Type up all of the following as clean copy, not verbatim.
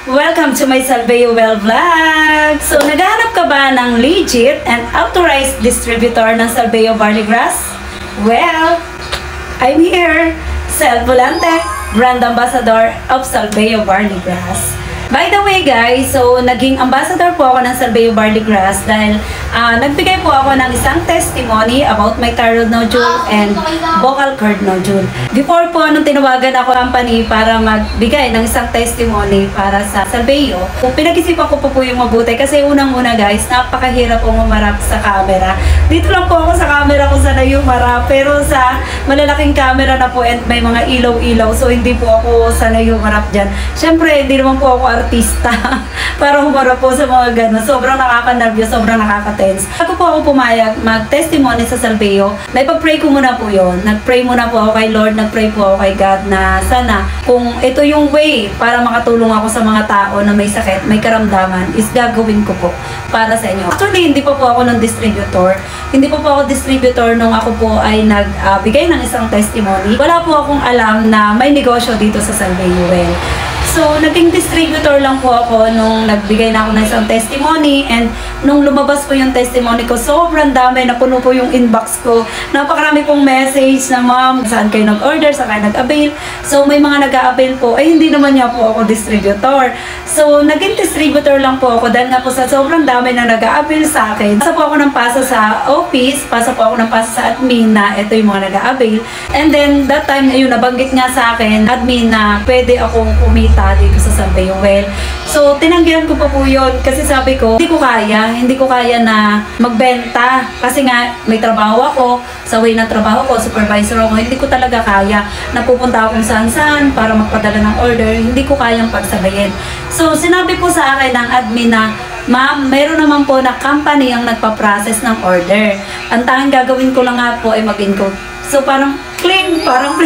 Welcome to my Salveo Well Vlog! So, naghahanap ka ba ng legit and authorized distributor ng Salveo Barley Grass? Well, I'm here, Sel Volante, Brand Ambassador of Salveo Barley Grass. By the way guys, so naging ambassador po ako ng Salveo Barley Grass dahil nagbigay po ako ng isang testimony about my thyroid nodule and vocal cord nodule. Before po, nung tinawagan ako company para magbigay ng isang testimony para sa Salveo, pinag-isipan ko po yung mabuti kasi unang-una guys, napakahirap pong umarap sa camera. Dito lang po ako sa camera kung saan yung marap, pero sa malalaking camera na po and may mga ilaw-ilaw, so hindi po ako sanay umarap dyan. Siyempre, hindi naman po ako artista para humarap po sa mga gano'n. Sobrang nakaka-nervous, sobrang nakaka-tense. Bago po ako pumayag mag-testimony sa Salveo, naipag-pray ko muna po yun. Nag-pray muna po ako kay Lord, nag-pray po ako kay God na sana kung ito yung way para makatulong ako sa mga tao na may sakit, may karamdaman, is gagawin ko po para sa inyo. Actually, hindi pa po ako ng distributor. Hindi pa po ako distributor nung ako po ay nagbigay ng isang testimony. Wala po akong alam na may negosyo dito sa Salveo Well. So, naging distributor lang po ako nung nagbigay na ako ng isang testimony, and nung lumabas po yung testimony ko, sobrang dami, napuno po yung inbox ko. Napakarami pong message na, ma'am, saan kayo nag-order, saan kayo nag-avail. So, may mga nag-a-avail po, ay hindi naman niya po ako distributor. So, naging distributor lang po ako dahil nga po sa sobrang dami na nag-a-avail sa akin. Pasa po ako ng pasa sa office, pasa po ako ng pasa sa admin na ito yung mga nag-a-avail. And then, that time, ayun, nabanggit nga sa akin, admin, na pwede akong kumita dito sa Salveo Well. So, tinanggihan ko pa po yun kasi sabi ko, hindi ko kaya na magbenta kasi nga may trabaho ako, sa way ng trabaho ko, supervisor ako, hindi ko talaga kaya na pupunta akong saan-saan para magpadala ng order, hindi ko kayang pagsabayin. So, sinabi po sa akin ng admin na, ma'am, meron naman po na company ang nagpa-process ng order. Ang tanging gagawin ko lang nga po ay mag-income. So, parang parang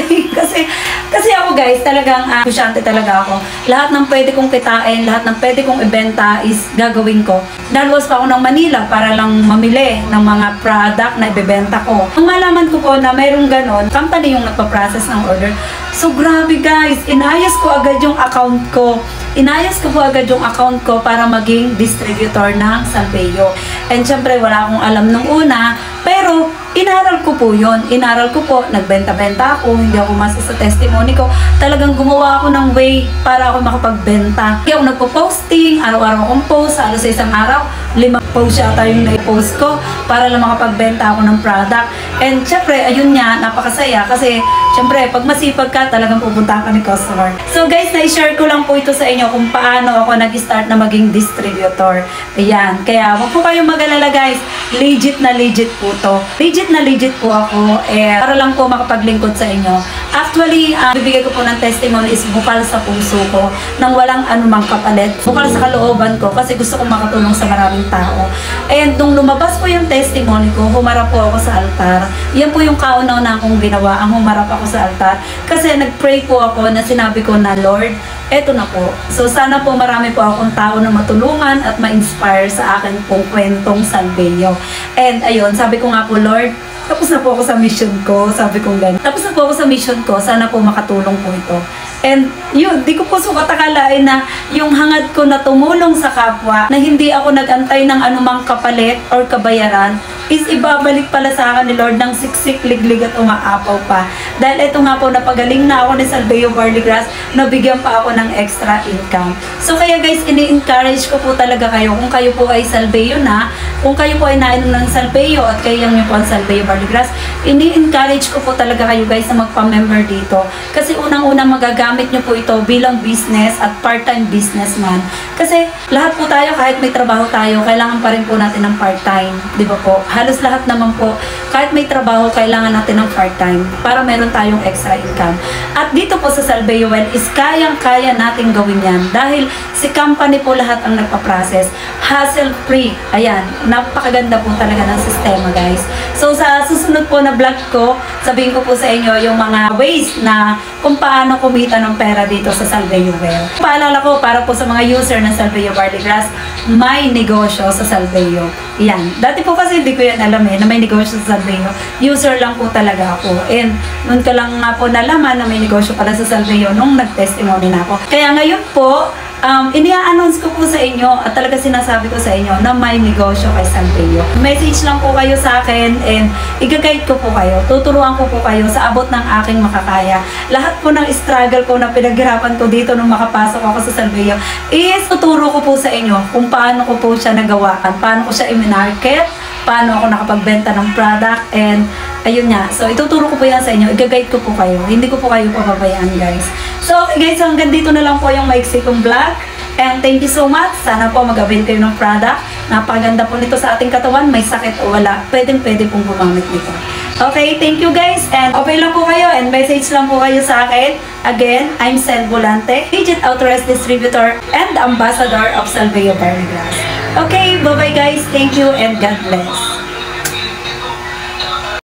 kasi ako guys, talagang kusyante talaga ako. Lahat ng pwede kong kitain, lahat ng pwede kong ibenta is gagawin ko. Naluwas pa ako ng Manila para lang mamili ng mga product na ibebenta ko. Nung malaman ko po na mayroong ganon, company yung nagpa-process ng order. So grabe guys, inayos ko agad yung account ko. Inayos ko po agad yung account ko para maging distributor ng Salveo. And syempre wala akong alam nung una, pero inaral ko po yun. Inaral ko po, nagbenta-benta ako, hindi ako masa sa testimony ko. Talagang gumawa ako ng way para ako makapagbenta. Hindi ako nagpo-posting, araw-araw akong post, halos sa isang araw, 5 post yata yung na-post ko para lang makapagbenta ako ng product. And syempre, ayun nga, napakasaya kasi syempre, pag masipag ka, talagang pupunta ka ni customer. So guys, na-share ko lang po ito sa inyo kung paano ako nag-start na maging distributor. Ayan, kaya wag po kayong mag-alala guys, legit po to. Legit po ako, para lang po makapaglingkod sa inyo. Actually, bibigay ko po ng testimony is bukal sa puso ko, nang walang anumang kapalit. Bukal sa kalooban ko kasi gusto kong makatulong sa maraming tao. And nung lumabas po yung testimony ko, humarap po ako sa altar. Yan po yung kauna-una kong ginawa, ang humarap ako sa altar. Kasi nag-pray po ako na sinabi ko na, Lord, eto na po. So sana po marami po akong tao na matulungan at ma-inspire sa akin pong kwentong Salveo. And ayun, sabi ko nga po, Lord, tapos na po ako sa mission ko, sabi ko ganun. Tapos na po ako sa mission ko, sana po makatulong po ito. And yun, di ko po sukat akalain na yung hangad ko na tumulong sa kapwa, na hindi ako nag-antay ng anumang kapalit or kabayaran, is ibabalik pala sa akin ni Lord ng siksik, liglig at umaapaw pa. Dahil ito nga po, napagaling na ako ni Salveo Barley Grass, nabigyan pa ako ng extra income. So kaya guys, ini-encourage ko po talaga kayo, kung kayo po ay Salveo na, kung kayo po ay nainom ng Salveo at kayang nyo po ang Salveo Barley Grass, ini-encourage ko po talaga kayo guys na magpa-member dito. Kasi unang-unang magagamit nyo po ito bilang business at part-time businessman. Kasi lahat po tayo, kahit may trabaho tayo, kailangan pa rin po natin ng part-time. Di ba po? Halos lahat naman po, kahit may trabaho, kailangan natin ng part-time para meron tayong extra income. At dito po sa Salveo Well is kayang-kaya natin gawin yan dahil si company po lahat ang nagpa-process. Hassle-free. Ayan, napakaganda po talaga ng sistema guys. So sa susunod po na vlog ko, sabihin ko po sa inyo yung mga ways na kung paano kumita ng pera dito sa Salveo Well. Paalala ko, para po sa mga user ng Salveo Barley Grass, may negosyo sa Salveo. Yan. Dati po kasi hindi ko yan alam na may negosyo sa Salveo. User lang po talaga ako. And noon ko lang nga po nalaman na may negosyo pala sa Salveo nung nag-testimony na ako. Kaya ngayon po, Inia-announce ko po sa inyo at talaga sinasabi ko sa inyo na may negosyo kay Salveo. Message lang po kayo sa akin and i-guide ko po kayo. Tuturuan ko po kayo sa abot ng aking makakaya. Lahat po ng struggle ko na pinaghirapan ko dito nung makapasok ako sa Salveo is tuturo ko po sa inyo kung paano ko po siya nagawakan, paano ko siya i-market, paano ako nakapagbenta ng product, and ayun nga. So, ituturo ko po yan sa inyo. I-guide ko po kayo. Hindi ko po kayo pababayaan, guys. So, okay guys, hanggang dito na lang po yung maiksi kong vlog. And thank you so much. Sana po mag-avail kayo ng product. Napakaganda po nito sa ating katawan. May sakit o wala, pwede pong gumamit nito. Okay, thank you guys. And okay lang po kayo and message lang po kayo sa akin. Again, I'm Sel Volante, Agent Authorized Distributor and Ambassador of Salveo Barley Grass. Okay, bye-bye guys. Thank you and God bless.